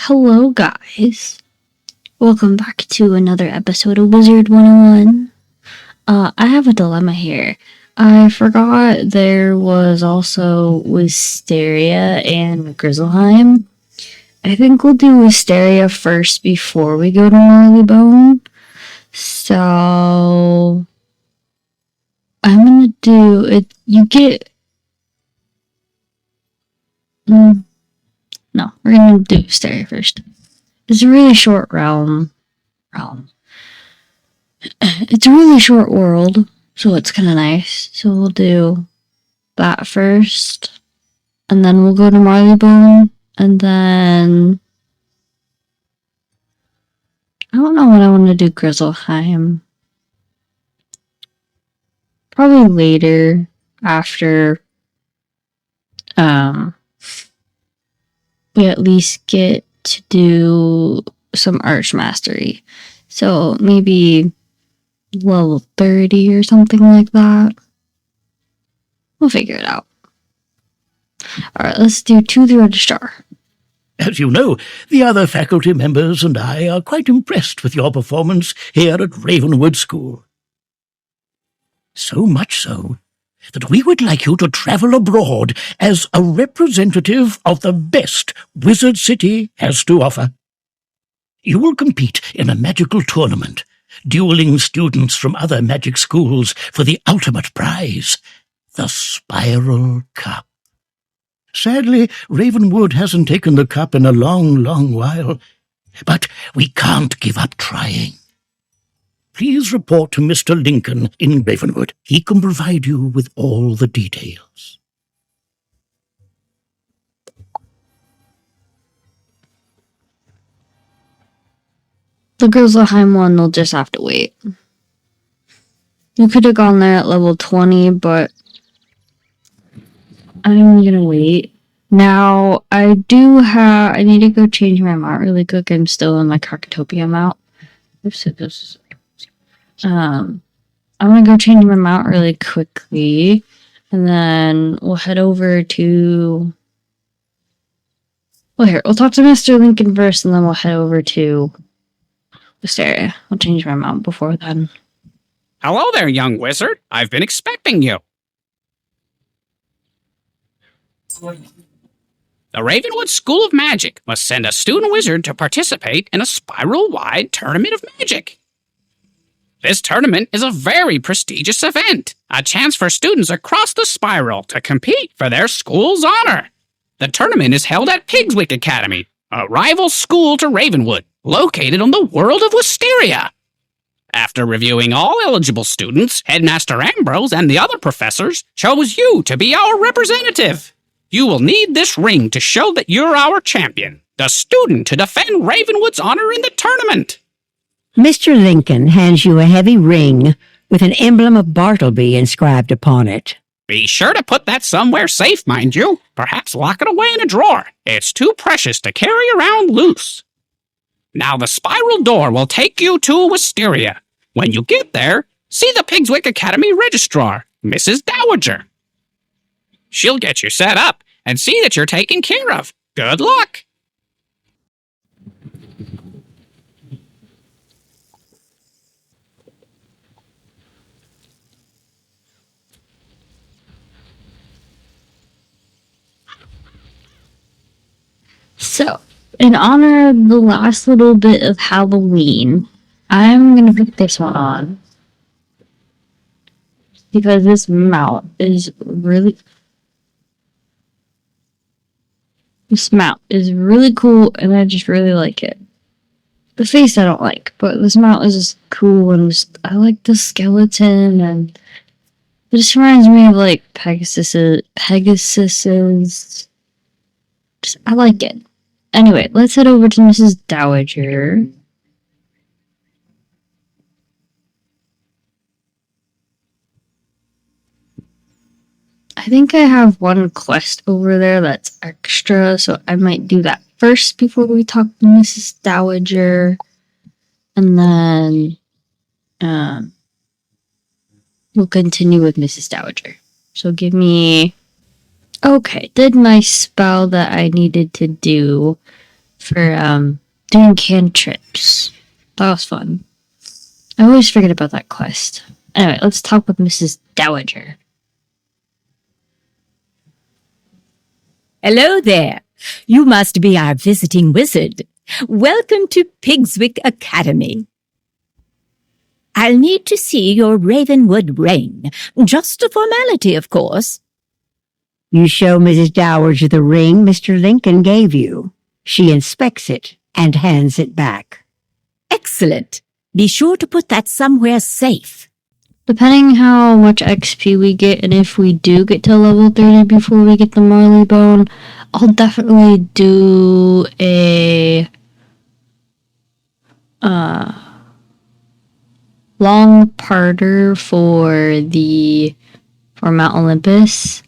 Hello, guys. Welcome back to another episode of Wizard 101. I have a dilemma here. I forgot there was also Wysteria and Grizzleheim. I think we'll do Wysteria first before we go to Marleybone. So I'm gonna do it. You get. No, we're gonna do Wysteria first. It's a really short realm. It's a really short world, so it's kind of nice. So we'll do that first, and then we'll go to Marleybone, and then I don't know when I want to do Grizzleheim. Probably later, after we at least get to do some arch mastery. So maybe level 30 or something like that. We'll figure it out. Alright, let's do To the Registrar. As you know, the other faculty members and I are quite impressed with your performance here at Ravenwood School. So much so that we would like you to travel abroad as a representative of the best Wizard City has to offer. You will compete in a magical tournament, dueling students from other magic schools for the ultimate prize, the Spiral Cup. Sadly, Ravenwood hasn't taken the cup in a long, long while, but we can't give up trying. Please report to Mr. Lincoln in Ravenwood. He can provide you with all the details. The Grizzleheim one will just have to wait. You could have gone there at level 20, but I'm gonna wait. Now, I need to go change my mount really quick. I'm still in my Krakatopia mount. I'm gonna go change my mount really quickly, and then we'll head over to... Well, here, we'll talk to Mr. Lincoln first, and then we'll head over to Wysteria. I'll change my mount before then. Hello there, young wizard. I've been expecting you. The Ravenwood School of Magic must send a student wizard to participate in a spiral-wide tournament of magic. This tournament is a very prestigious event, a chance for students across the spiral to compete for their school's honor. The tournament is held at Pigswick Academy, a rival school to Ravenwood, located on the world of Wysteria. After reviewing all eligible students, Headmaster Ambrose and the other professors chose you to be our representative. You will need this ring to show that you're our champion, the student to defend Ravenwood's honor in the tournament. Mr. Lincoln hands you a heavy ring with an emblem of Bartleby inscribed upon it. Be sure to put that somewhere safe, mind you. Perhaps lock it away in a drawer. It's too precious to carry around loose. Now the spiral door will take you to Wysteria. When you get there, see the Pigswick Academy registrar, Mrs. Dowager. She'll get you set up and see that you're taken care of. Good luck! So, in honor of the last little bit of Halloween, I'm gonna put this one on. Because this mount is really... This mount is really cool, and I just really like it. The face I don't like, but this mount is just cool, and I like the skeleton, and it just reminds me of, like, Pegasus's... I like it. Anyway, let's head over to Mrs. Dowager. I think I have one quest over there that's extra, so I might do that first before we talk to Mrs. Dowager. And then we'll continue with Mrs. Dowager. So give me... Okay, did my spell that I needed to do for doing cantrips. That was fun. I always forget about that quest. Anyway, let's talk with Mrs. Dowager. Hello there. You must be our visiting wizard. Welcome to Pigswick Academy. I'll need to see your Ravenwood ring. Just a formality, of course. You show Mrs. Dowager the ring Mr. Lincoln gave you. She inspects it and hands it back. Excellent. Be sure to put that somewhere safe. Depending how much XP we get, and if we do get to level 30 before we get the Marley Bone, I'll definitely do a long parter for Mount Olympus.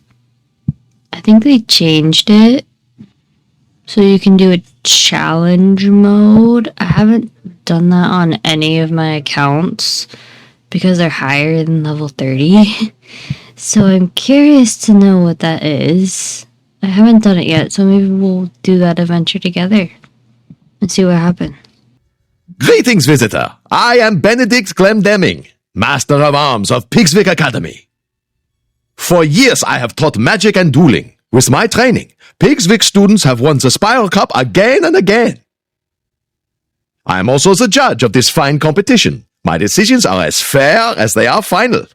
I think they changed it so you can do a challenge mode. I haven't done that on any of my accounts because they're higher than level 30. So I'm curious to know what that is. I haven't done it yet, so maybe we'll do that adventure together and see what happens. Greetings, visitor. I am Benedict Glendemming, Master of Arms of Pigswick Academy. For years I have taught magic and dueling. With my training, Pigswick students have won the Spiral Cup again and again. I am also the judge of this fine competition. My decisions are as fair as they are final.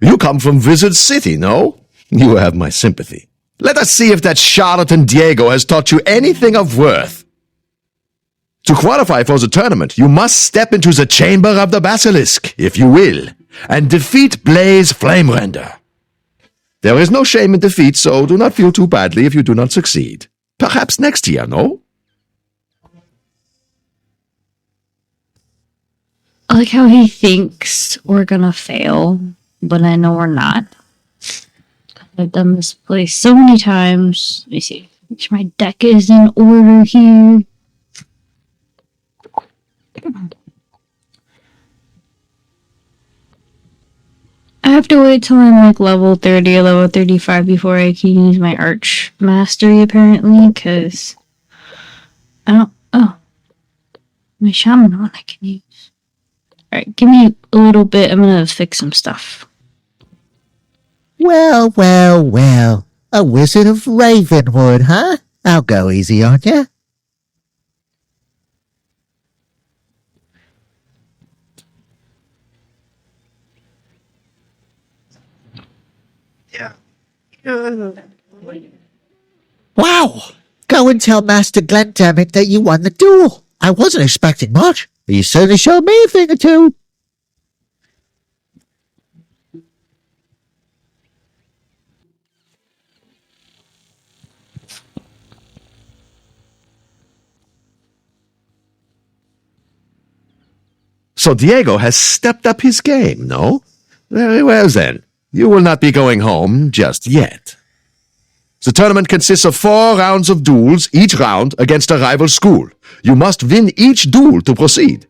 You come from Wizard City, no? You have my sympathy. Let us see if that charlatan Diego has taught you anything of worth. To qualify for the tournament, you must step into the Chamber of the Basilisk, if you will, and defeat Blaze Flamerender. There is no shame in defeat, so do not feel too badly if you do not succeed. Perhaps next year, no? I like how he thinks we're gonna fail, but I know we're not. I've done this place so many times. Let me see. Make sure my deck is in order here. I have to wait till I'm like level 30 or level 35 before I can use my Arch Mastery, apparently, because I don't. Oh. My Shaman one I can use. Alright, give me a little bit. I'm gonna fix some stuff. Well, well, well. A wizard of Ravenwood, huh? I'll go easy on ya. Wow! Go and tell Master Glendemming that you won the duel. I wasn't expecting much, but you certainly showed me a thing or two. So Diego has stepped up his game, no? Very well then. You will not be going home just yet. The tournament consists of 4 rounds of duels, each round against a rival school. You must win each duel to proceed.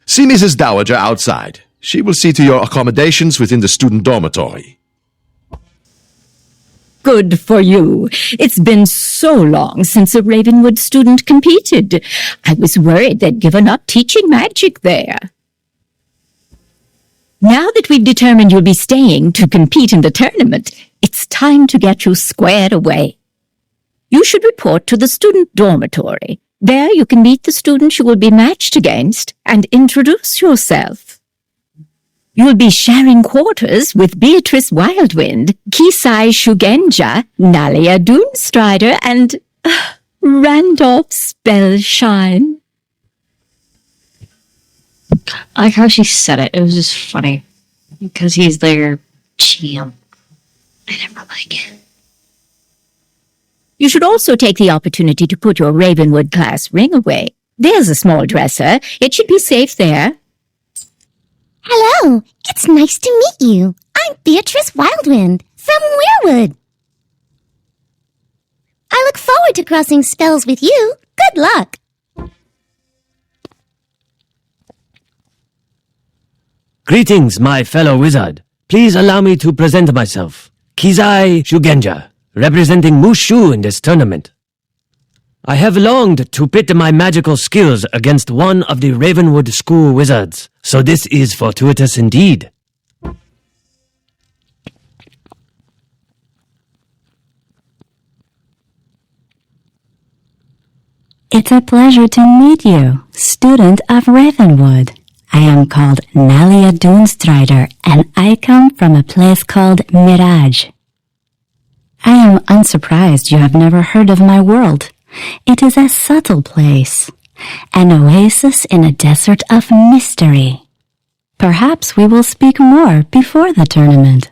See Mrs. Dowager outside. She will see to your accommodations within the student dormitory. Good for you. It's been so long since a Ravenwood student competed. I was worried they'd given up teaching magic there. Now that we've determined you'll be staying to compete in the tournament, it's time to get you squared away. You should report to the student dormitory. There you can meet the students you will be matched against and introduce yourself. You'll be sharing quarters with Beatrice Wildwind, Kisai Shugenja, Nalia Doomstrider, and Randolph Spellshine. I like how she said it. It was just funny. Because he's their champ. I never like it. You should also take the opportunity to put your Ravenwood class ring away. There's a small dresser. It should be safe there. Hello, it's nice to meet you. I'm Beatrice Wildwind from Weirwood. I look forward to crossing spells with you. Good luck. Greetings, my fellow wizard. Please allow me to present myself. Kizai Shugenja, representing Mushu in this tournament. I have longed to pit my magical skills against one of the Ravenwood School wizards, so this is fortuitous indeed. It's a pleasure to meet you, student of Ravenwood. I am called Nalia Doonstrider, and I come from a place called Mirage. I am unsurprised you have never heard of my world. It is a subtle place, an oasis in a desert of mystery. Perhaps we will speak more before the tournament.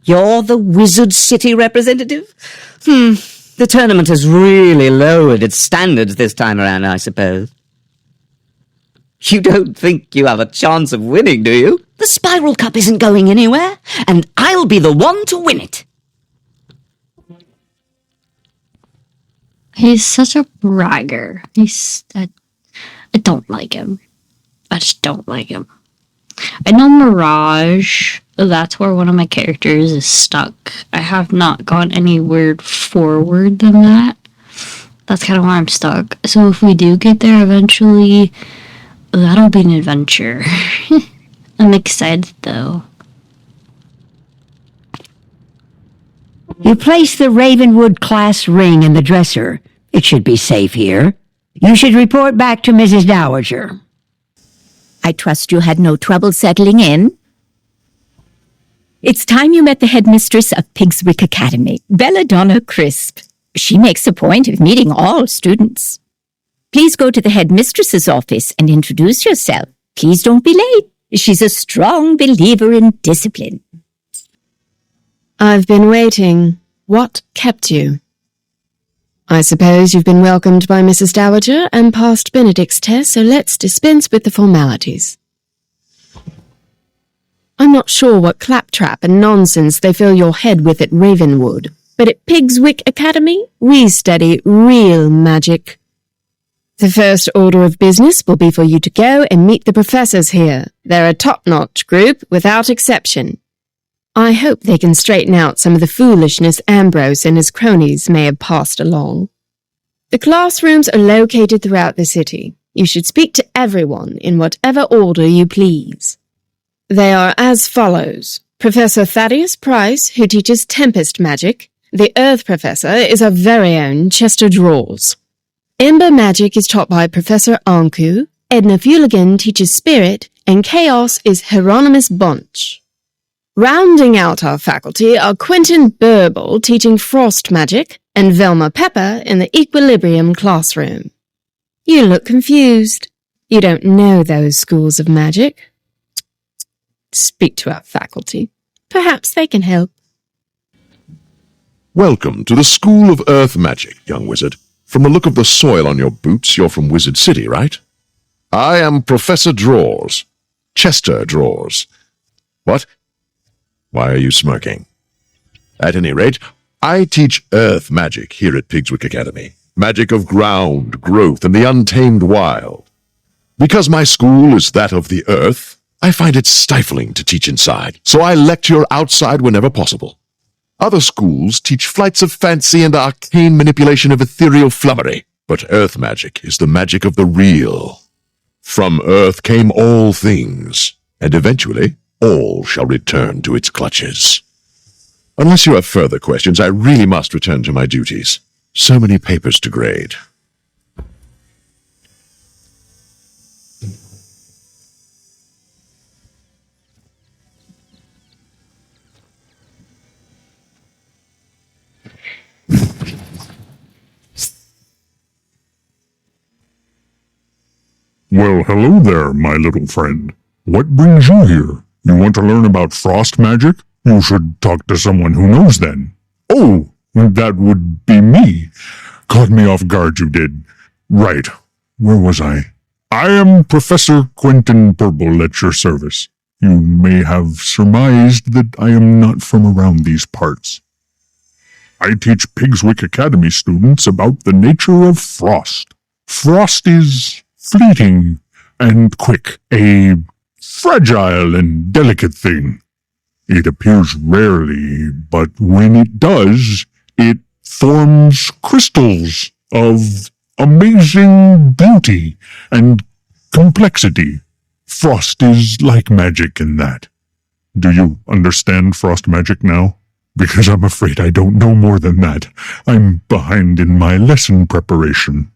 You're the Wizard City representative? The tournament has really lowered its standards this time around, I suppose. You don't think you have a chance of winning, do you? The Spiral Cup isn't going anywhere, and I'll be the one to win it. He's such a bragger. I don't like him. I just don't like him. I know Mirage, that's where one of my characters is stuck. I have not gone anywhere forward than that. That's kind of where I'm stuck. So if we do get there eventually, that'll be an adventure. I'm excited though. You place the Ravenwood class ring in the dresser. It should be safe here. You should report back to Mrs. Dowager. I trust you had no trouble settling in. It's time you met the headmistress of Pigswick Academy, Belladonna Crisp. She makes a point of meeting all students. Please go to the headmistress's office and introduce yourself. Please don't be late. She's a strong believer in discipline. I've been waiting. What kept you? I suppose you've been welcomed by Mrs. Dowager and passed Benedict's test, so let's dispense with the formalities. I'm not sure what claptrap and nonsense they fill your head with at Ravenwood, but at Pigswick Academy, we study real magic. The first order of business will be for you to go and meet the professors here. They're a top-notch group, without exception. I hope they can straighten out some of the foolishness Ambrose and his cronies may have passed along. The classrooms are located throughout the city. You should speak to everyone in whatever order you please. They are as follows. Professor Thaddeus Price, who teaches Tempest Magic. The Earth Professor is our very own Chester Drawers. Ember Magic is taught by Professor Anku. Edna Fuligan teaches Spirit, and Chaos is Hieronymus Bunch. Rounding out our faculty are Quentin Burble teaching Frost Magic and Velma Pepper in the Equilibrium classroom. You look confused. You don't know those schools of magic. Speak to our faculty. Perhaps they can help. Welcome to the School of Earth Magic, young wizard. From the look of the soil on your boots, you're from Wizard City, right? I am Professor Drawers. Chester Drawers. What? Why are you smirking? At any rate, I teach Earth Magic here at Pigswick Academy. Magic of ground, growth, and the untamed wild. Because my school is that of the Earth, I find it stifling to teach inside, so I lecture outside whenever possible. Other schools teach flights of fancy and arcane manipulation of ethereal flummery, but Earth Magic is the magic of the real. From Earth came all things, and eventually all shall return to its clutches. Unless you have further questions, I really must return to my duties. So many papers to grade. Well, hello there, my little friend. What brings you here? You want to learn about frost magic? You should talk to someone who knows then. Oh, that would be me. Caught me off guard, you did. Right. Where was I? I am Professor Quentin Burble at your service. You may have surmised that I am not from around these parts. I teach Pigswick Academy students about the nature of frost. Frost is fleeting and quick, a fragile and delicate thing. It appears rarely, but when it does, it forms crystals of amazing beauty and complexity. Frost is like magic in that. Do you understand frost magic now? Because I'm afraid I don't know more than that. I'm behind in my lesson preparation.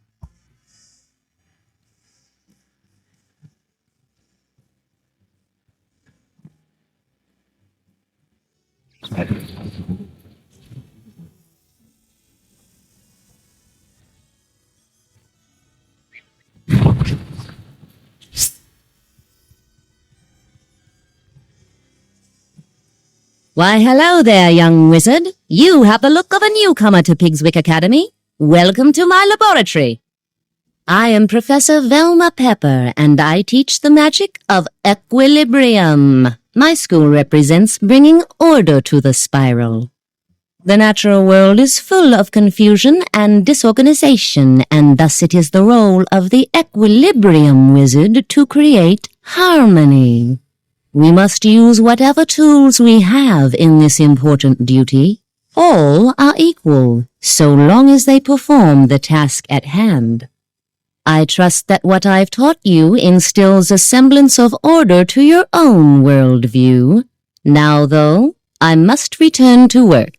Why, hello there, young wizard. You have the look of a newcomer to Pigswick Academy. Welcome to my laboratory. I am Professor Velma Pepper, and I teach the magic of equilibrium. My school represents bringing order to the spiral. The natural world is full of confusion and disorganization, and thus it is the role of the equilibrium wizard to create harmony. We must use whatever tools we have in this important duty. All are equal, so long as they perform the task at hand. I trust that what I've taught you instills a semblance of order to your own worldview. Now, though, I must return to work.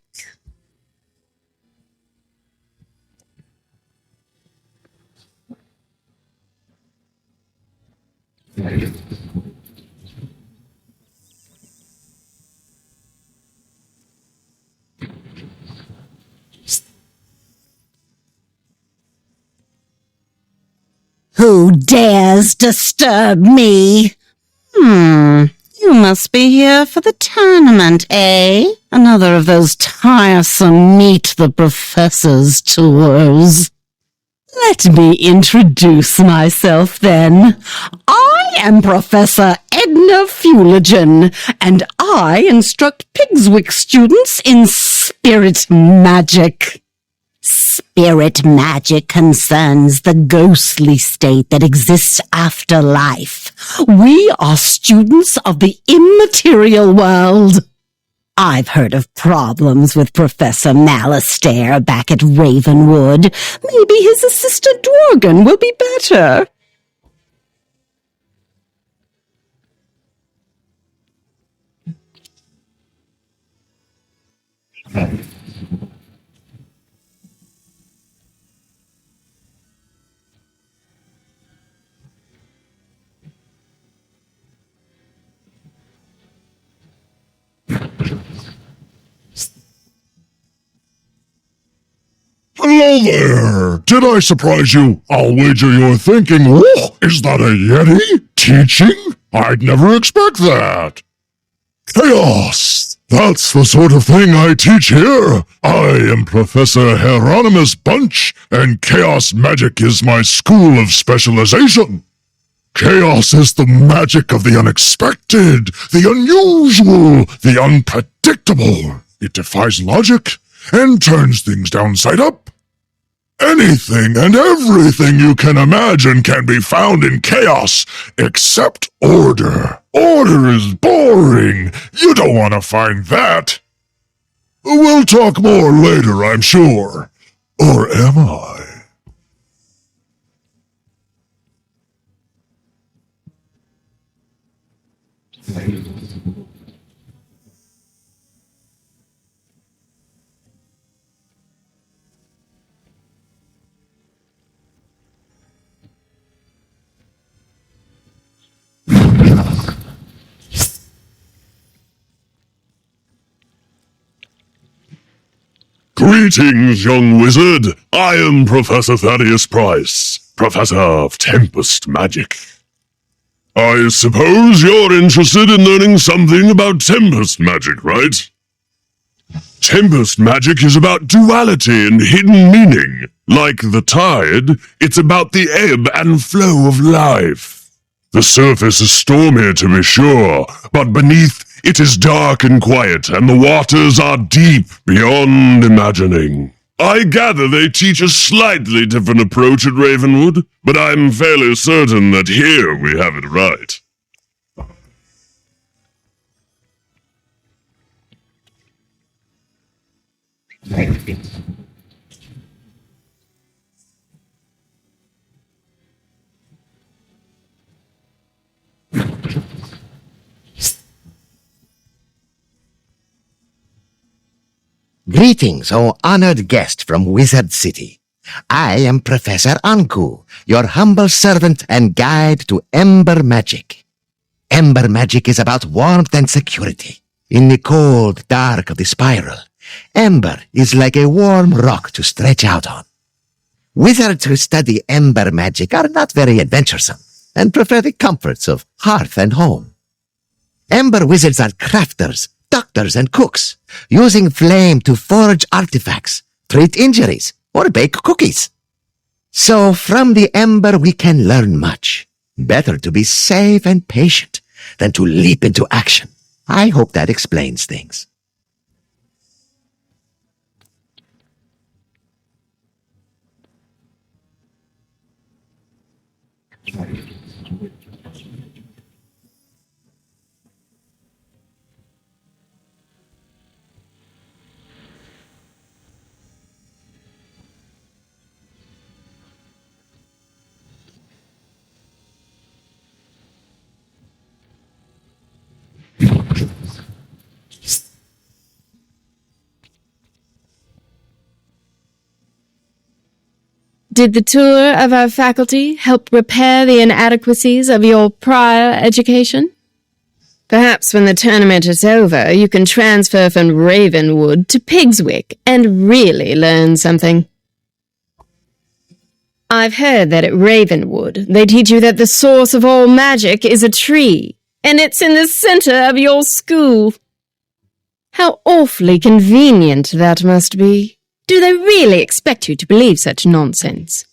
Who dares disturb me? You must be here for the tournament, eh? Another of those tiresome meet the professor's tours. Let me introduce myself then. I am Professor Edna Fuligen, and I instruct Pigswick students in spirit magic. Spirit magic concerns the ghostly state that exists after life. We are students of the immaterial world. I've heard of problems with Professor Wysteria back at Ravenwood. Maybe his assistant Dworgen will be better. Hello there! Did I surprise you? I'll wager you're thinking, oh, is that a Yeti? Teaching? I'd never expect that. Chaos! That's the sort of thing I teach here. I am Professor Hieronymus Bunch, and chaos magic is my school of specialization. Chaos is the magic of the unexpected, the unusual, the unpredictable. It defies logic and turns things downside up. Anything and everything you can imagine can be found in chaos, except order. Order is boring. You don't want to find that. We'll talk more later, I'm sure. Or am I? Greetings, young wizard. I am Professor Thaddeus Price, Professor of Tempest Magic. I suppose you're interested in learning something about Tempest Magic, right? Tempest Magic is about duality and hidden meaning. Like the tide, it's about the ebb and flow of life. The surface is stormy, to be sure, but beneath it is dark and quiet, and the waters are deep beyond imagining. I gather they teach a slightly different approach at Ravenwood, but I'm fairly certain that here we have it right. Greetings, O honored guest from Wizard City. I am Professor Anku, your humble servant and guide to Ember Magic. Ember Magic is about warmth and security. In the cold dark of the spiral, Ember is like a warm rock to stretch out on. Wizards who study Ember Magic are not very adventuresome and prefer the comforts of hearth and home. Ember Wizards are crafters, doctors, and cooks, using flame to forge artifacts, treat injuries, or bake cookies. So from the Ember we can learn much. Better to be safe and patient than to leap into action. I hope that explains things. Did the tour of our faculty help repair the inadequacies of your prior education? Perhaps when the tournament is over, you can transfer from Ravenwood to Pigswick and really learn something. I've heard that at Ravenwood, they teach you that the source of all magic is a tree, and it's in the center of your school. How awfully convenient that must be. Do they really expect you to believe such nonsense?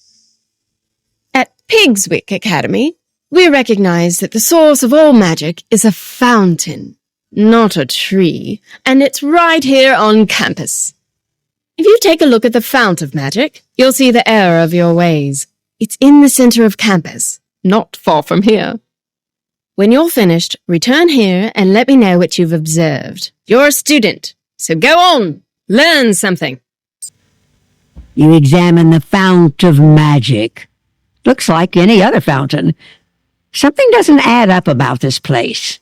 At Pigswick Academy, we recognize that the source of all magic is a fountain, not a tree, and it's right here on campus. If you take a look at the fount of magic, you'll see the error of your ways. It's in the center of campus, not far from here. When you're finished, return here and let me know what you've observed. You're a student, so go on, learn something. You examine the fount of magic. Looks like any other fountain. Something doesn't add up about this place.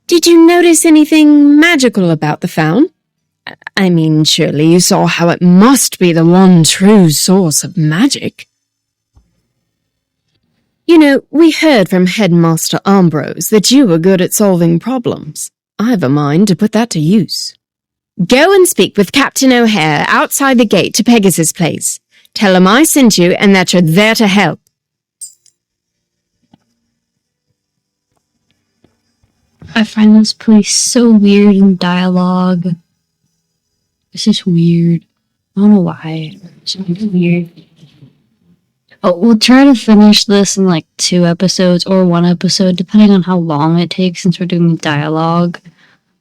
Did you notice anything magical about the fount? I mean, surely you saw how it must be the one true source of magic. You know, we heard from Headmaster Ambrose that you were good at solving problems. I've a mind to put that to use. Go and speak with Captain O'Hare outside the gate to Pegasus Place. Tell him I sent you and that you're there to help. I find this place so weird in dialogue. It's just weird. I don't know why. It's just weird. Oh, we'll try to finish this in like 2 episodes or 1 episode, depending on how long it takes since we're doing dialogue.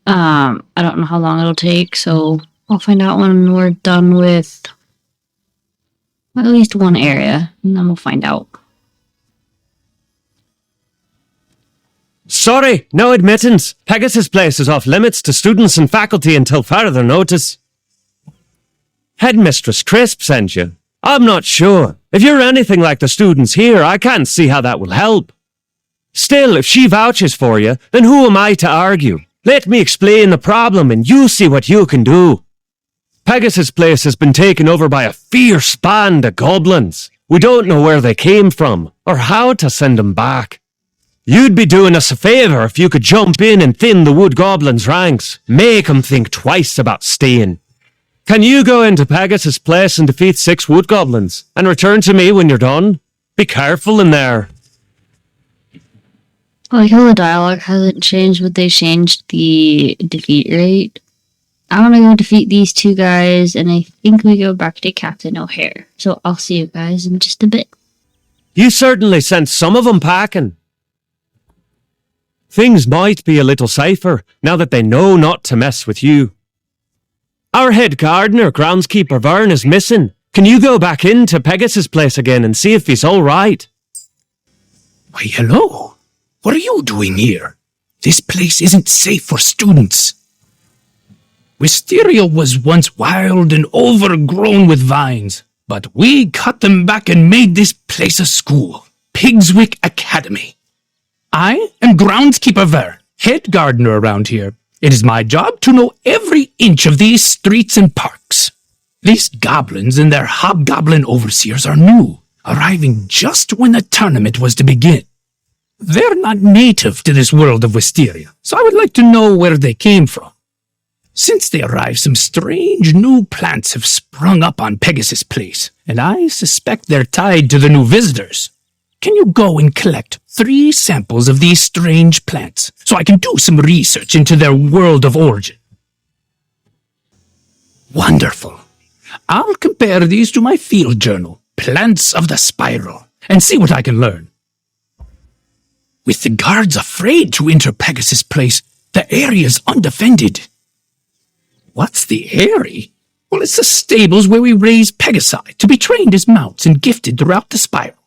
I don't know how long it'll take, so I'll find out when we're done with at least one area, and then we'll find out. Sorry, no admittance. Pegasus Place is off limits to students and faculty until further notice. Headmistress Crisp sent you. I'm not sure. If you're anything like the students here, I can't see how that will help. Still, if she vouches for you, then who am I to argue? Let me explain the problem and you see what you can do. Pegasus Place has been taken over by a fierce band of goblins. We don't know where they came from or how to send them back. You'd be doing us a favour if you could jump in and thin the wood goblins' ranks. Make 'em think twice about staying. Can you go into Pegasus Place and defeat 6 wood goblins and return to me when you're done? Be careful in there. I like how the dialogue hasn't changed, but they changed the defeat rate. I want to go defeat these 2 guys, and I think we go back to Captain O'Hare. So I'll see you guys in just a bit. You certainly sent some of 'em packing. things might be a little safer now that they know not to mess with you. Our head gardener, groundskeeper Vern, is missing. Can you go back into Pegasus' place again and see if he's all right? Why, hello. What are you doing here? This place isn't safe for students. Wysteria was once wild and overgrown with vines, but we cut them back and made this place a school, Pigswick Academy. I am groundskeeper Ver, head gardener around here. It is my job to know every inch of these streets and parks. These goblins and their hobgoblin overseers are new, arriving just when the tournament was to begin. They're not native to this world of Wysteria, so I would like to know where they came from. Since they arrived, some strange new plants have sprung up on Pegasus Place, and I suspect they're tied to the new visitors. Can you go and collect 3 samples of these strange plants, so I can do some research into their world of origin? Wonderful. I'll compare these to my field journal, Plants of the Spiral, and see what I can learn. With the guards afraid to enter Pegasus Place, the area's undefended. What's the area? Well, it's the stables where we raise Pegasi to be trained as mounts and gifted throughout the spiral.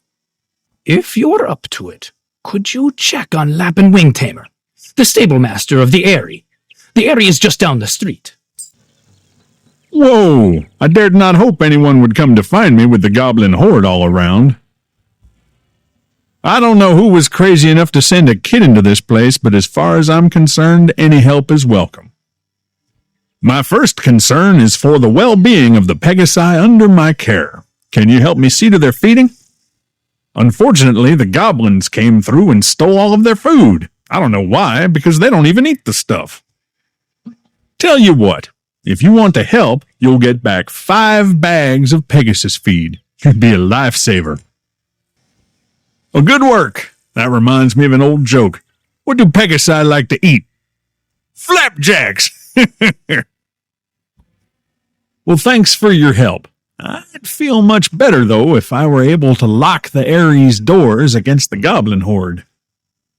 If you're up to it, could you check on Lap and Wing Tamer, the stable master of the area? The area is just down the street. Whoa! I dared not hope anyone would come to find me with the goblin horde all around. I don't know who was crazy enough to send a kid into this place, but as far as I'm concerned, any help is welcome. My first concern is for the well-being of the Pegasi under my care. Can you help me see to their feeding? Unfortunately, the goblins came through and stole all of their food. I don't know why, because they don't even eat the stuff. Tell you what, if you want to help, you'll get back 5 bags of Pegasus feed. You'd be a lifesaver. Well, good work. That reminds me of an old joke. What do Pegasi like to eat? Flapjacks! Well, thanks for your help. I'd feel much better, though, if I were able to lock the Ares doors against the goblin horde.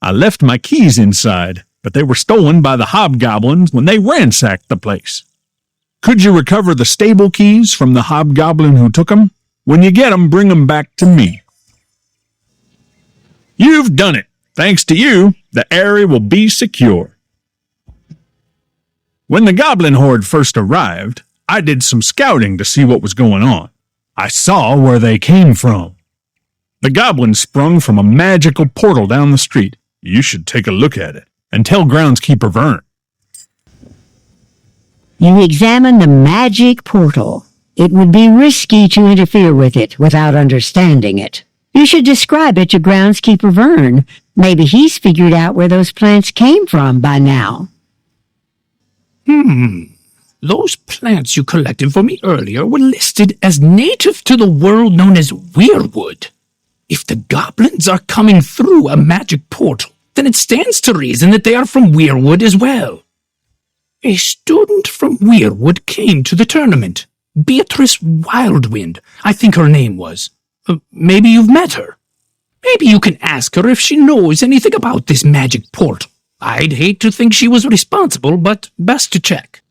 I left my keys inside, but they were stolen by the hobgoblins when they ransacked the place. Could you recover the stable keys from the hobgoblin who took them? When you get them, bring them back to me. You've done it. Thanks to you, the area will be secure. When the goblin horde first arrived, I did some scouting to see what was going on. I saw where they came from. The goblins sprung from a magical portal down the street. You should take a look at it and tell groundskeeper Vern. You examine the magic portal. It would be risky to interfere with it without understanding it. You should describe it to groundskeeper Vern. Maybe he's figured out where those plants came from by now. Those plants you collected for me earlier were listed as native to the world known as Weirwood. If the goblins are coming through a magic portal, then it stands to reason that they are from Weirwood as well. A student from Weirwood came to the tournament. Beatrice Wildwind, I think her name was. Maybe you've met her. Maybe you can ask her if she knows anything about this magic portal. I'd hate to think she was responsible, but best to check.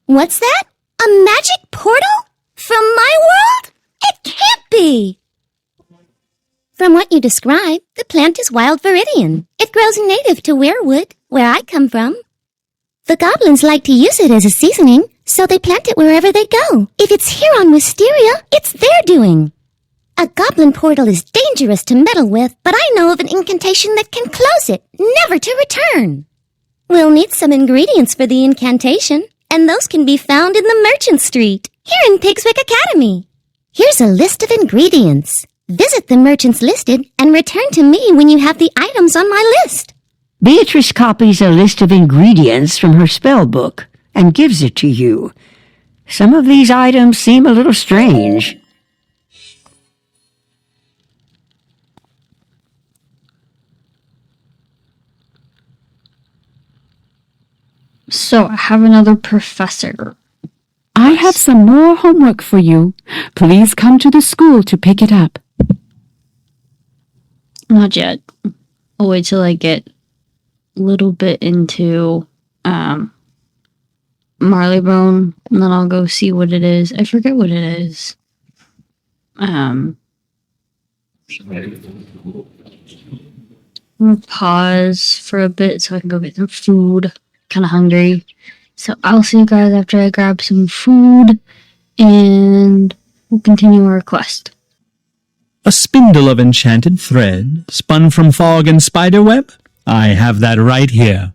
What's that? A magic portal? From my world? It can't be! From what you describe, the plant is wild viridian. It grows native to Weirwood, where I come from. The goblins like to use it as a seasoning, so they plant it wherever they go. If it's here on Wysteria, it's their doing. A goblin portal is dangerous to meddle with, but I know of an incantation that can close it, never to return. We'll need some ingredients for the incantation, and those can be found in the Merchant Street, here in Pigswick Academy. Here's a list of ingredients. Visit the merchants listed and return to me when you have the items on my list. Beatrice copies a list of ingredients from her spell book and gives it to you. Some of these items seem a little strange. So I have another professor. I have some more homework for you. Please come to the school to pick it up. Not yet. I'll wait till I get little bit into Marleybone, and then I'll go see what it is. I forget what it is. I'm gonna pause for a bit so I can go get some food. Kind of hungry. So I'll see you guys after I grab some food, and we'll continue our quest. A spindle of enchanted thread, spun from fog and spiderweb? I have that right here.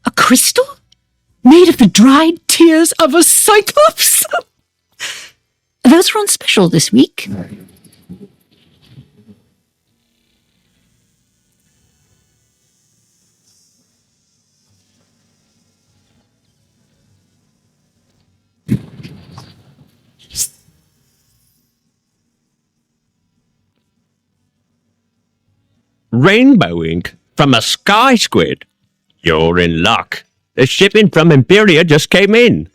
A crystal? Made of the dried tears of a cyclops? Those are on special this week. Rainbow ink from a sky squid. You're in luck. The shipping from Imperia just came in.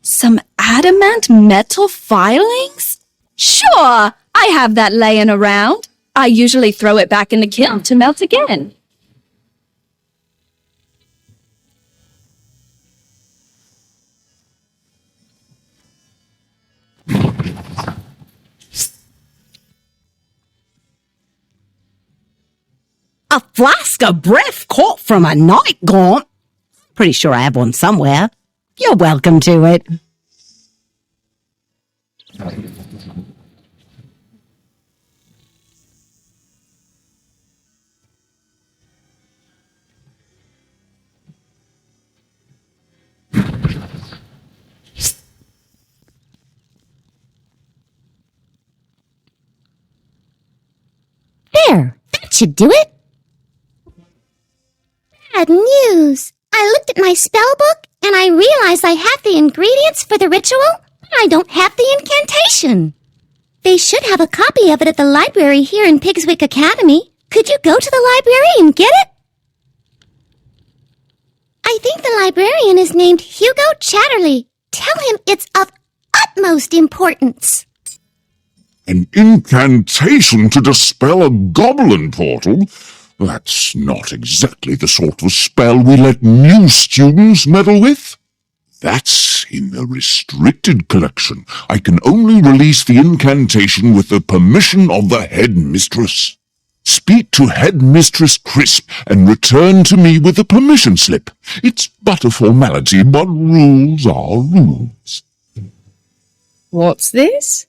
Some adamant metal filings? Sure, I have that laying around. I usually throw it back in the kiln to melt again. A flask of breath caught from a night gaunt. Pretty sure I have one somewhere. You're welcome to it. There, that should do it. Bad news. I looked at my spell book and I realized I have the ingredients for the ritual, but I don't have the incantation. They should have a copy of it at the library here in Pigswick Academy. Could you go to the library and get it? I think the librarian is named Hugo Chatterley. Tell him it's of utmost importance. An incantation to dispel a goblin portal? That's not exactly the sort of spell we let new students meddle with. That's in the restricted collection. I can only release the incantation with the permission of the headmistress. Speak to Headmistress Crisp and return to me with the permission slip. It's but a formality, but rules are rules. What's this?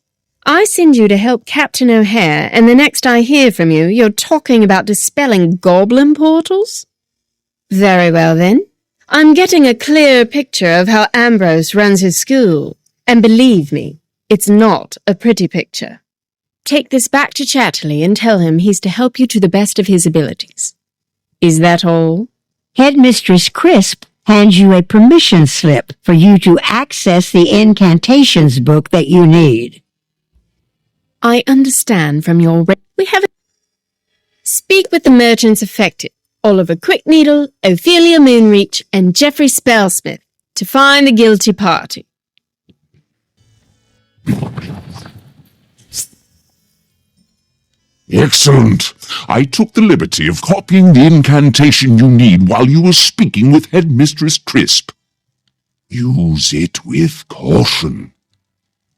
I send you to help Captain O'Hare, and the next I hear from you, you're talking about dispelling goblin portals? Very well, then. I'm getting a clear picture of how Ambrose runs his school, and believe me, it's not a pretty picture. Take this back to Chatterley and tell him he's to help you to the best of his abilities. Is that all? Headmistress Crisp hands you a permission slip for you to access the incantations book that you need. I understand from your... We have... Speak with the merchants affected, Oliver Quickneedle, Ophelia Moonreach, and Geoffrey Spellsmith, to find the guilty party. Excellent. I took the liberty of copying the incantation you need while you were speaking with Headmistress Crisp. Use it with caution.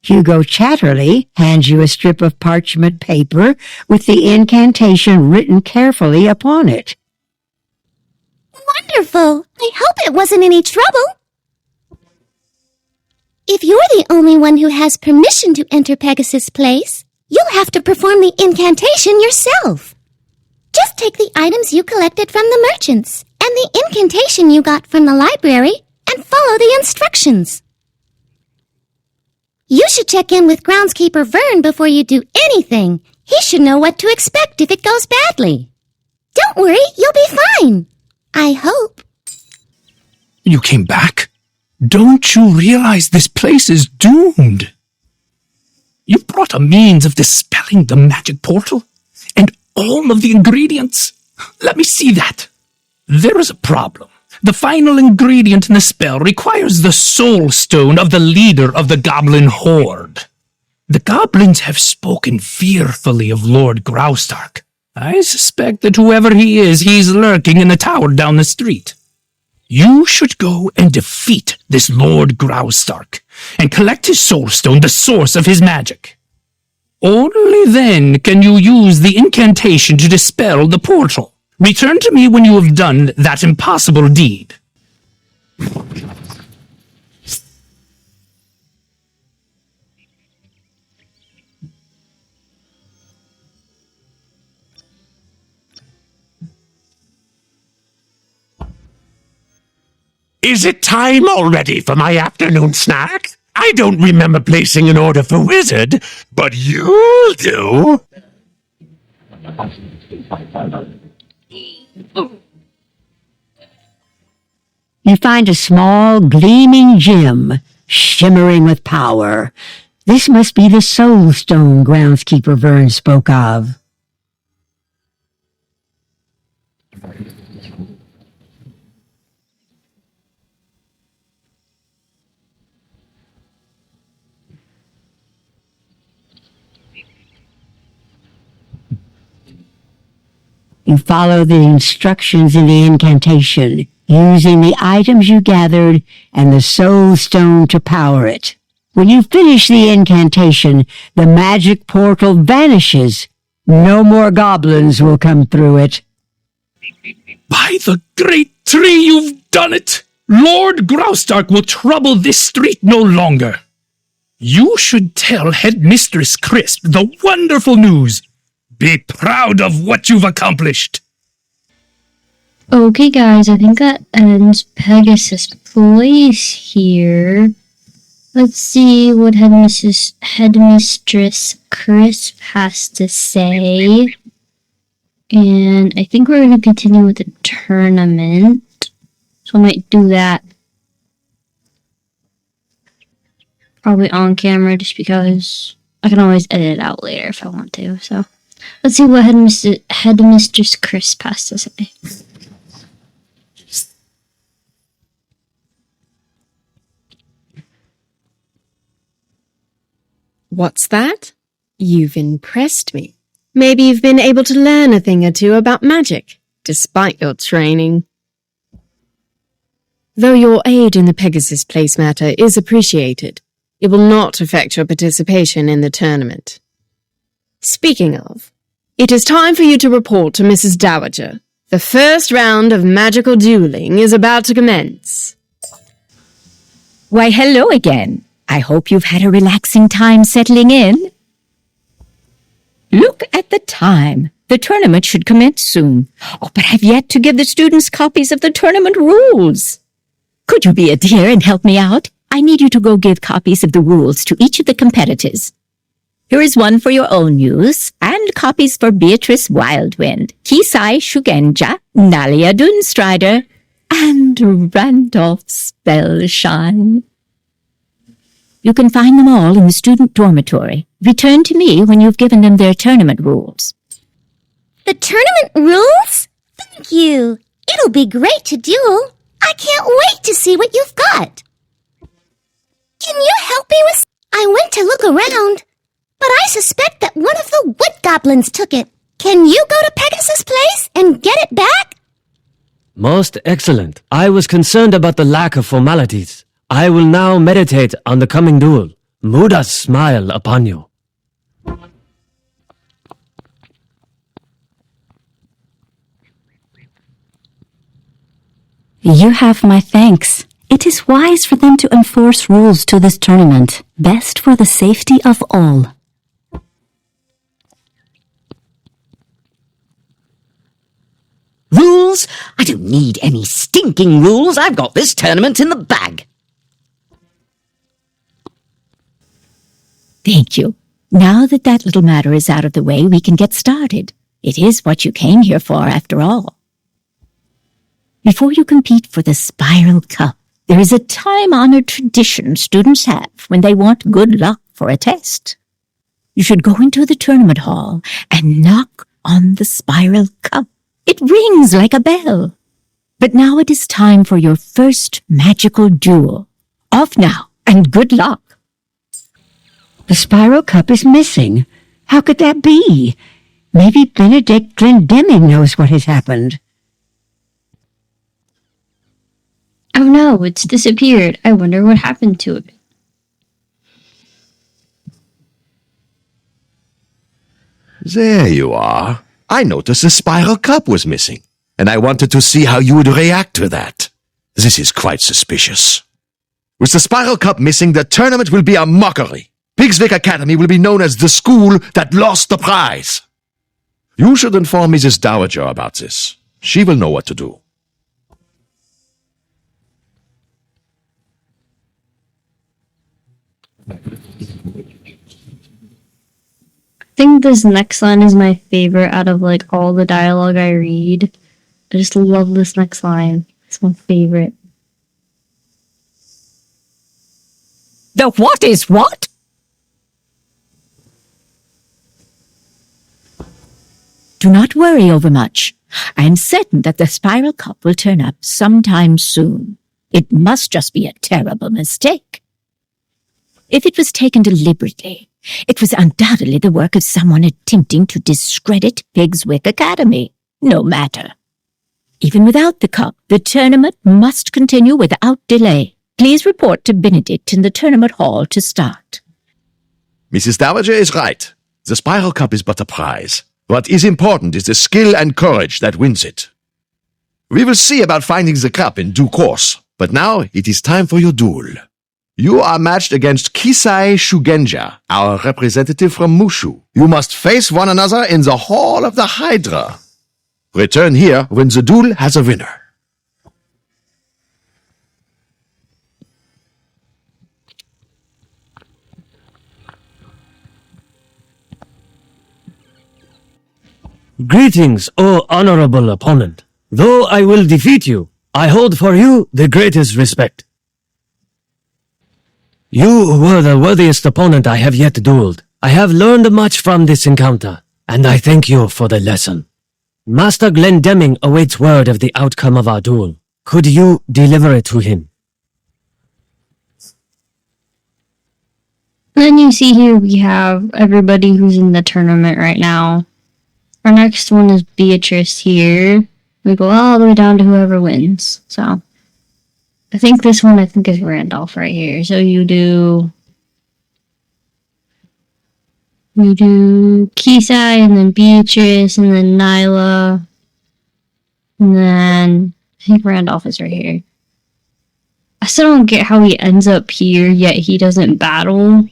Hugo Chatterley hands you a strip of parchment paper with the incantation written carefully upon it. Wonderful! I hope it wasn't any trouble. If you're the only one who has permission to enter Pegasus Place, you'll have to perform the incantation yourself. Just take the items you collected from the merchants and the incantation you got from the library and follow the instructions. You should check in with groundskeeper Vern before you do anything. He should know what to expect if it goes badly. Don't worry, you'll be fine. I hope. You came back? Don't you realize this place is doomed? You brought a means of dispelling the magic portal and all of the ingredients. Let me see that. There is a problem. The final ingredient in the spell requires the soul stone of the leader of the goblin horde. The goblins have spoken fearfully of Lord Graustark. I suspect that whoever he is, he's lurking in the tower down the street. You should go and defeat this Lord Graustark and collect his soul stone, the source of his magic. Only then can you use the incantation to dispel the portal. Return to me when you have done that impossible deed. Is it time already for my afternoon snack? I don't remember placing an order for Wizard, but you'll do. You find a small, gleaming gem, shimmering with power. This must be the soul stone groundskeeper Vern spoke of. You follow the instructions in the incantation, using the items you gathered and the soul stone to power it. When you finish the incantation, the magic portal vanishes. No more goblins will come through it. By the great tree, you've done it! Lord Graustark will trouble this street no longer. You should tell Headmistress Crisp the wonderful news. Be proud of what you've accomplished. Okay, guys, I think that ends Pegasus Place here. Let's see what Headmistress Crisp has to say. And I think we're going to continue with the tournament. So I might do that probably on camera just because I can always edit it out later if I want to. So let's see what Headmistress Crisp has to say. What's that? You've impressed me. Maybe you've been able to learn a thing or two about magic, despite your training. Though your aid in the Pegasus Place matter is appreciated, it will not affect your participation in the tournament. Speaking of, it is time for you to report to Mrs. Dowager. The first round of magical dueling is about to commence. Why, hello again. I hope you've had a relaxing time settling in. Look at the time. The tournament should commence soon. Oh, but I've yet to give the students copies of the tournament rules. Could you be a dear and help me out? I need you to go give copies of the rules to each of the competitors. Here is one for your own use, and copies for Beatrice Wildwind, Kisai Shugenja, Nalia Dunstrider, and Randolph Spellshine. You can find them all in the student dormitory. Return to me when you've given them their tournament rules. The tournament rules? Thank you. It'll be great to duel. I can't wait to see what you've got. Can you help me with... I went to look around, but I suspect that one of the wood goblins took it. Can you go to Pegasus Place and get it back? Most excellent. I was concerned about the lack of formalities. I will now meditate on the coming duel. Muda's smile upon you. You have my thanks. It is wise for them to enforce rules to this tournament, best for the safety of all. Rules? I don't need any stinking rules. I've got this tournament in the bag. Thank you. Now that that little matter is out of the way, we can get started. It is what you came here for, after all. Before you compete for the Spiral Cup, there is a time-honored tradition students have when they want good luck for a test. You should go into the tournament hall and knock on the Spiral Cup. It rings like a bell. But now it is time for your first magical duel. Off now, and good luck. The Spiral Cup is missing. How could that be? Maybe Benedict Glendemming knows what has happened. Oh no, it's disappeared. I wonder what happened to it. There you are. I noticed the Spiral Cup was missing, and I wanted to see how you would react to that. This is quite suspicious. With the Spiral Cup missing, the tournament will be a mockery. Pigswick Academy will be known as the school that lost the prize. You should inform Mrs. Dowager about this. She will know what to do. I think this next line is my favorite out of like all the dialogue I read. I just love this next line. It's my favorite. The what is what? Do not worry overmuch. I am certain that the Spiral Cup will turn up sometime soon. It must just be a terrible mistake. If it was taken deliberately, it was undoubtedly the work of someone attempting to discredit Pigswick Academy. No matter. Even without the cup, the tournament must continue without delay. Please report to Benedict in the tournament hall to start. Mrs. Dowager is right. The Spiral Cup is but a prize. What is important is the skill and courage that wins it. We will see about finding the cup in due course, but now it is time for your duel. You are matched against Kisai Shugenja, our representative from Mushu. You must face one another in the Hall of the Hydra. Return here when the duel has a winner. Greetings, O honorable opponent. Though I will defeat you, I hold for you the greatest respect. You were the worthiest opponent I have yet dueled. I have learned much from this encounter, and I thank you for the lesson. Master Glendemming awaits word of the outcome of our duel. Could you deliver it to him? Then you see here we have everybody who's in the tournament right now. Our next one is Beatrice here. We go all the way down to whoever wins. So, I think this one is Randolph right here. So you do Kisai, and then Beatrice, and then Nyla, and then I think Randolph is right here. I still don't get how he ends up here, yet he doesn't battle.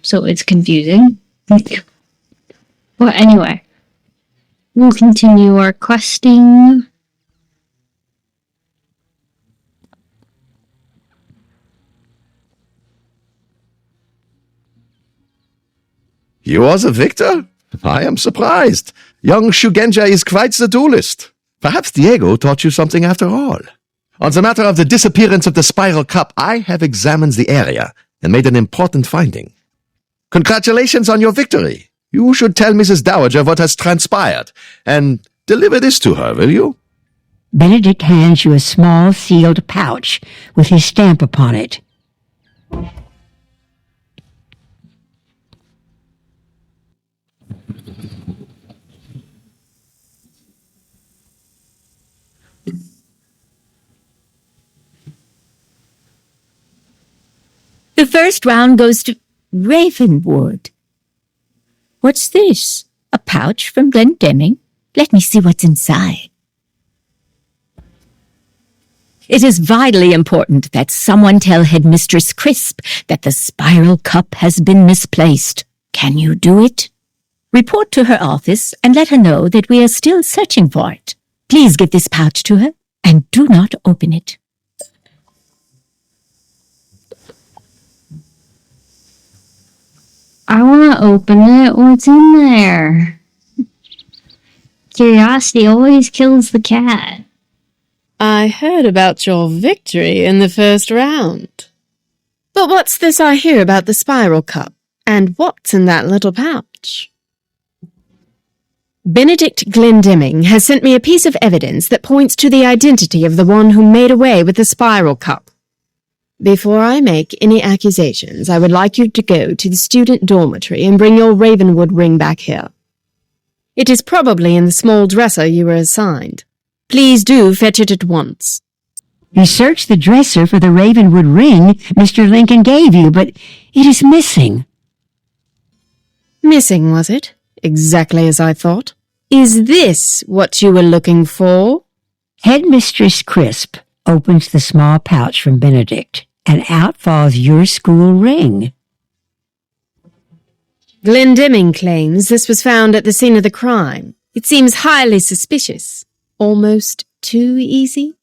So it's confusing. But anyway. We'll continue our questing. You are the victor? I am surprised. Young Shugenja is quite the duelist. Perhaps Diego taught you something after all. On the matter of the disappearance of the Spiral Cup, I have examined the area and made an important finding. Congratulations on your victory. You should tell Mrs. Dowager what has transpired, and deliver this to her, will you? Benedict hands you a small sealed pouch with his stamp upon it. The first round goes to Ravenwood. What's this? A pouch from Glendemming? Let me see what's inside. It is vitally important that someone tell Headmistress Crisp that the Spiral Cup has been misplaced. Can you do it? Report to her office and let her know that we are still searching for it. Please give this pouch to her and do not open it. I want to open it. What's in there? Curiosity always kills the cat. I I heard about your victory in the first round. But what's this I hear about the spiral cup? And what's in that little pouch? Benedict Glendemming has sent me a piece of evidence that points to the identity of the one who made away with the spiral cup. Before I make any accusations, I would like you to go to the student dormitory and bring your Ravenwood ring back here. It is probably in the small dresser you were assigned. Please do fetch it at once. You searched the dresser for the Ravenwood ring Mr. Lincoln gave you, but it is missing. Missing, was it? Exactly as I thought. Is this what you were looking for? Headmistress Crisp opens the small pouch from Benedict, and out falls your school ring. Glendemming claims this was found at the scene of the crime. It seems highly suspicious. Almost too easy.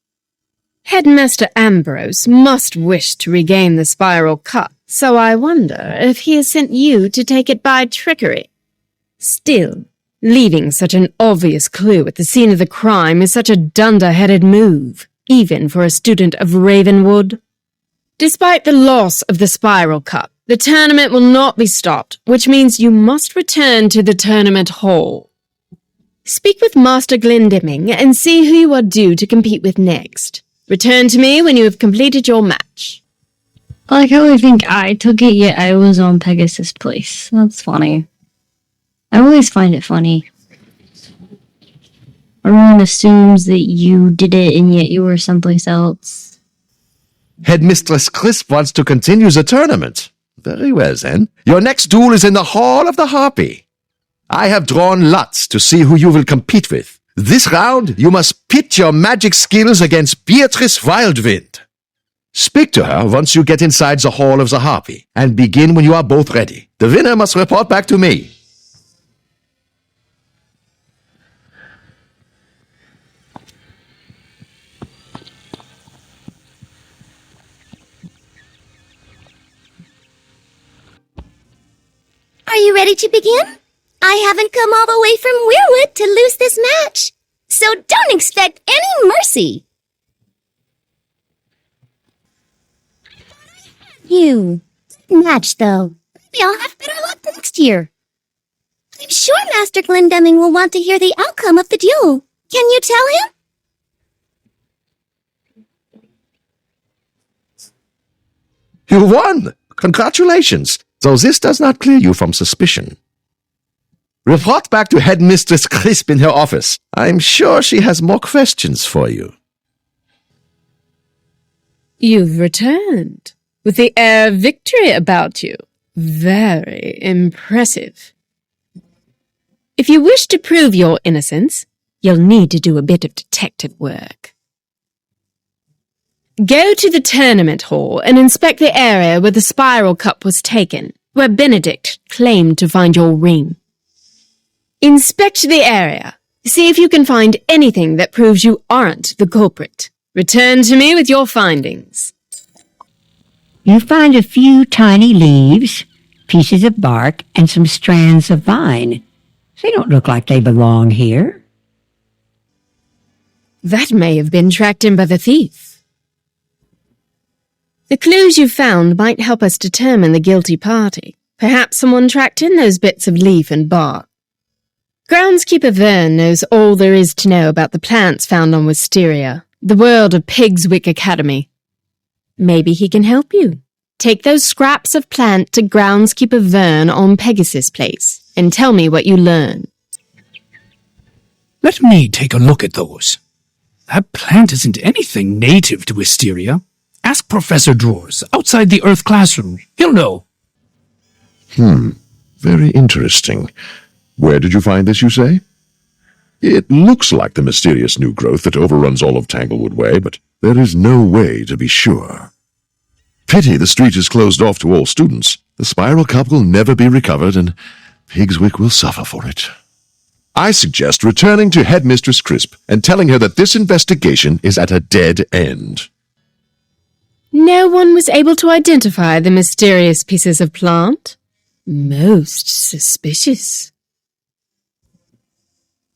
Headmaster Ambrose must wish to regain the spiral cup, so I wonder if he has sent you to take it by trickery. Still, leaving such an obvious clue at the scene of the crime is such a dunder-headed move, even for a student of Ravenwood. Despite the loss of the spiral cup, the tournament will not be stopped, which means you must return to the tournament hall. Speak with Master Glendemming and see who you are due to compete with next. Return to me when you have completed your match. I like how I think I took it, yet I was on Pegasus' place. That's funny. I always find it funny. Everyone assumes that you did it, and yet you were someplace else. Headmistress Crisp wants to continue the tournament. Very well, then. Your next duel is in the Hall of the Harpy. I have drawn lots to see who you will compete with. This round, you must pit your magic skills against Beatrice Wildwind. Speak to her once you get inside the Hall of the Harpy, and begin when you are both ready. The winner must report back to me. Are you ready to begin? I haven't come all the way from Weirwood to lose this match, so don't expect any mercy. You. Match, though. Maybe I'll have better luck next year. I'm sure Master Glendemming will want to hear the outcome of the duel. Can you tell him? You won! Congratulations! Though this does not clear you from suspicion. Report back to Headmistress Crisp in her office. I'm sure she has more questions for you. You've returned, with the air of victory about you. Very impressive. If you wish to prove your innocence, you'll need to do a bit of detective work. Go to the tournament hall and inspect the area where the spiral cup was taken, where Benedict claimed to find your ring. Inspect the area. See if you can find anything that proves you aren't the culprit. Return to me with your findings. You find a few tiny leaves, pieces of bark, and some strands of vine. They don't look like they belong here. That may have been tracked in by the thief. The clues you found might help us determine the guilty party. Perhaps someone tracked in those bits of leaf and bark. Groundskeeper Vern knows all there is to know about the plants found on Wysteria, the world of Pigswick Academy. Maybe he can help you. Take those scraps of plant to Groundskeeper Vern on Pegasus Place, and tell me what you learn. Let me take a look at those. That plant isn't anything native to Wysteria. Ask Professor Drawers, outside the Earth classroom. He'll know. Very interesting. Where did you find this, you say? It looks like the mysterious new growth that overruns all of Tanglewood Way, but there is no way to be sure. Pity the street is closed off to all students. The spiral cup will never be recovered, and Pigswick will suffer for it. I suggest returning to Headmistress Crisp and telling her that this investigation is at a dead end. No one was able to identify the mysterious pieces of plant? Most suspicious.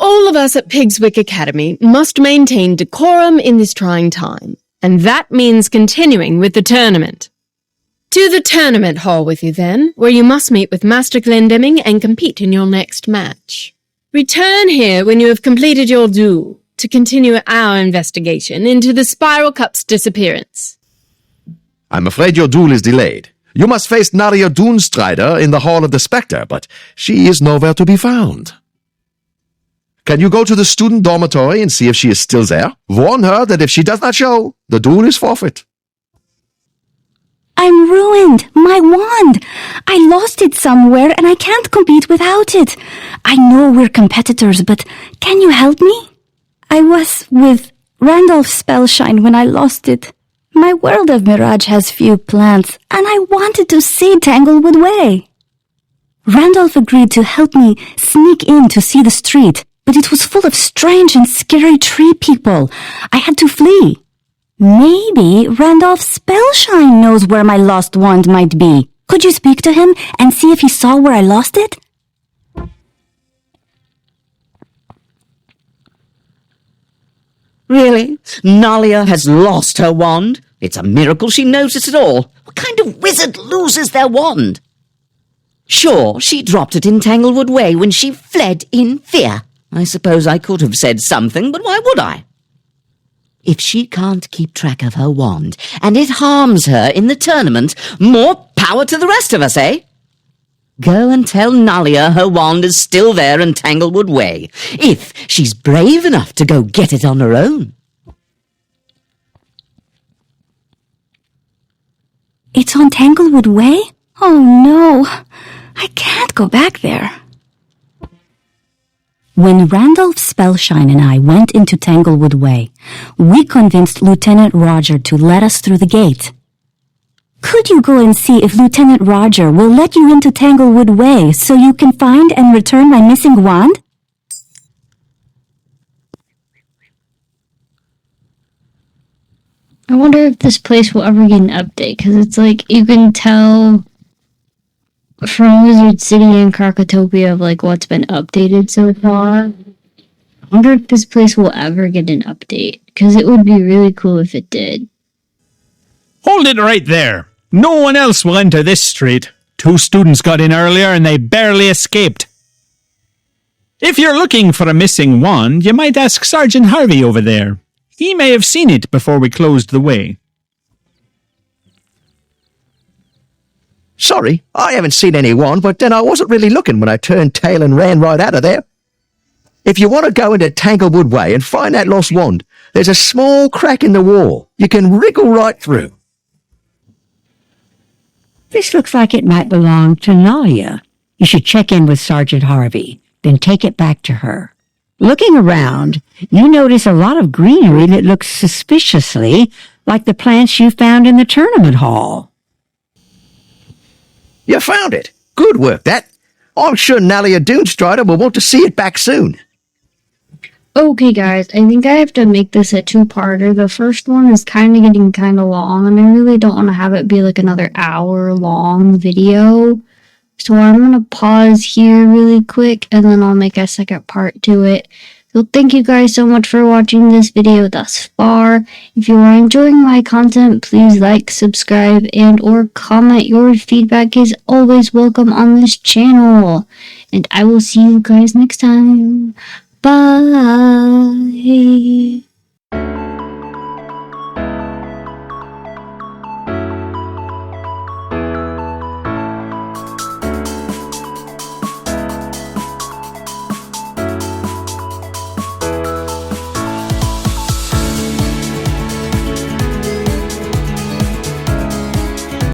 All of us at Pigswick Academy must maintain decorum in this trying time, and that means continuing with the tournament. To the tournament hall with you then, where you must meet with Master Glendemming and compete in your next match. Return here when you have completed your duel to continue our investigation into the Spiral Cup's disappearance. I'm afraid your duel is delayed. You must face Naria Doonstrider in the Hall of the Spectre, but she is nowhere to be found. Can you go to the student dormitory and see if she is still there? Warn her that if she does not show, the duel is forfeit. I'm ruined! My wand! I lost it somewhere and I can't compete without it. I know we're competitors, but can you help me? I was with Randolph Spellshine when I lost it. My world of Mirage has few plants, and I wanted to see Tanglewood Way. Randolph agreed to help me sneak in to see the street, but it was full of strange and scary tree people. I had to flee. Maybe Randolph Spellshine knows where my lost wand might be. Could you speak to him and see if he saw where I lost it? Really? Nalia has lost her wand? It's a miracle she noticed at all. What kind of wizard loses their wand? Sure, she dropped it in Tanglewood Way when she fled in fear. I suppose I could have said something, but why would I? If she can't keep track of her wand, and it harms her in the tournament, more power to the rest of us, eh? Go and tell Nalia her wand is still there in Tanglewood Way, if she's brave enough to go get it on her own. It's on Tanglewood Way? Oh no, I can't go back there. When Randolph Spellshine and I went into Tanglewood Way, we convinced Lieutenant Roger to let us through the gate. Could you go and see if Lieutenant Roger will let you into Tanglewood Way so you can find and return my missing wand? I wonder if this place will ever get an update, because it's like, you can tell from Wizard City and Krakatopia of like what's been updated so far. I wonder if this place will ever get an update, because it would be really cool if it did. Hold it right there. No one else will enter this street. 2 students got in earlier and they barely escaped. If you're looking for a missing wand, you might ask Sergeant Harvey over there. He may have seen it before we closed the way. Sorry, I haven't seen any wand, but then I wasn't really looking when I turned tail and ran right out of there. If you want to go into Tanglewood Way and find that lost wand, there's a small crack in the wall. You can wriggle right through. This looks like it might belong to Nalia. You should check in with Sergeant Harvey, then take it back to her. Looking around, you notice a lot of greenery that looks suspiciously like the plants you found in the tournament hall. You found it. Good work, that. I'm sure Nalia Doonstrider will want to see it back soon. Okay guys, I think I have to make this a 2-parter. The first one is kind of getting kind of long, and I really don't want to have it be like another hour-long video. So I'm going to pause here really quick, and then I'll make a second part to it. So thank you guys so much for watching this video thus far. If you are enjoying my content, please like, subscribe, and or comment. Your feedback is always welcome on this channel. And I will see you guys next time. Bye.